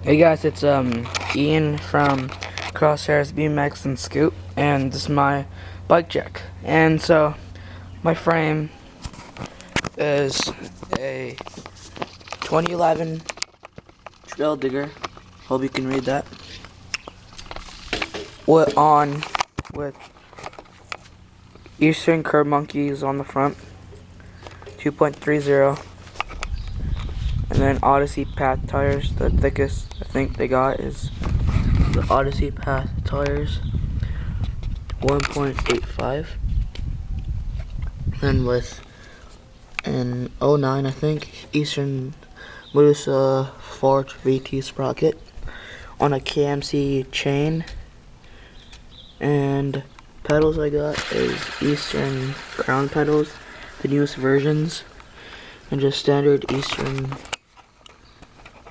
Hey guys, it's Ian from Crosshairs BMX and Scoot, and this is my bike check. And so my frame is a 2011 traildigger. Hope you can read that. With Eastern curb monkeys on the front, 2.30. And then Odyssey Path tires. The thickest I think they got is the Odyssey Path tires, 1.85. Then with an '09, I think, Eastern Musa Forge VT sprocket on a KMC chain. And pedals I got is Eastern Crown pedals, the newest versions, and just standard Eastern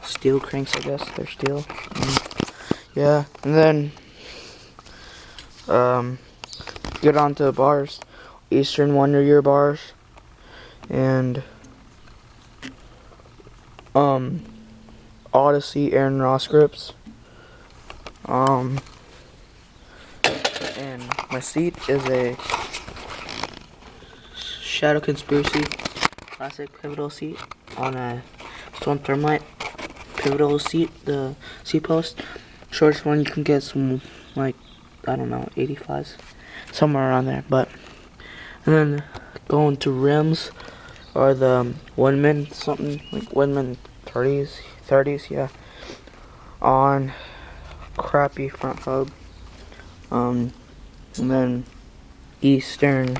steel cranks, I guess. They're steel. Yeah, and then get onto the bars. Eastern Wonder Year bars, and Odyssey Aaron Ross grips. And my seat is a Shadow Conspiracy classic pivotal seat on a Stone Thermite pivotal seat, the seat post. Shortest one you can get some, like, I don't know, 85s, somewhere around there. But and then going to rims are the Windman something, like Windman 30s, yeah, on crappy front hub. And then Eastern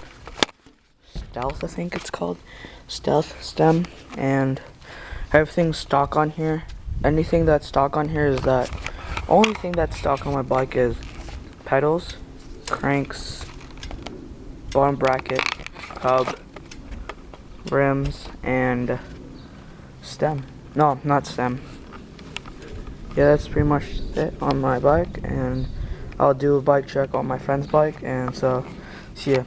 Stealth, I think it's called, Stealth stem, and everything's stock on here. Anything that's stock on here is that only thing that's stock on my bike is pedals, cranks, bottom bracket, hub, rims, and stem. No, not stem. Yeah, that's pretty much it on my bike, and I'll do a bike check on my friend's bike, and so see ya.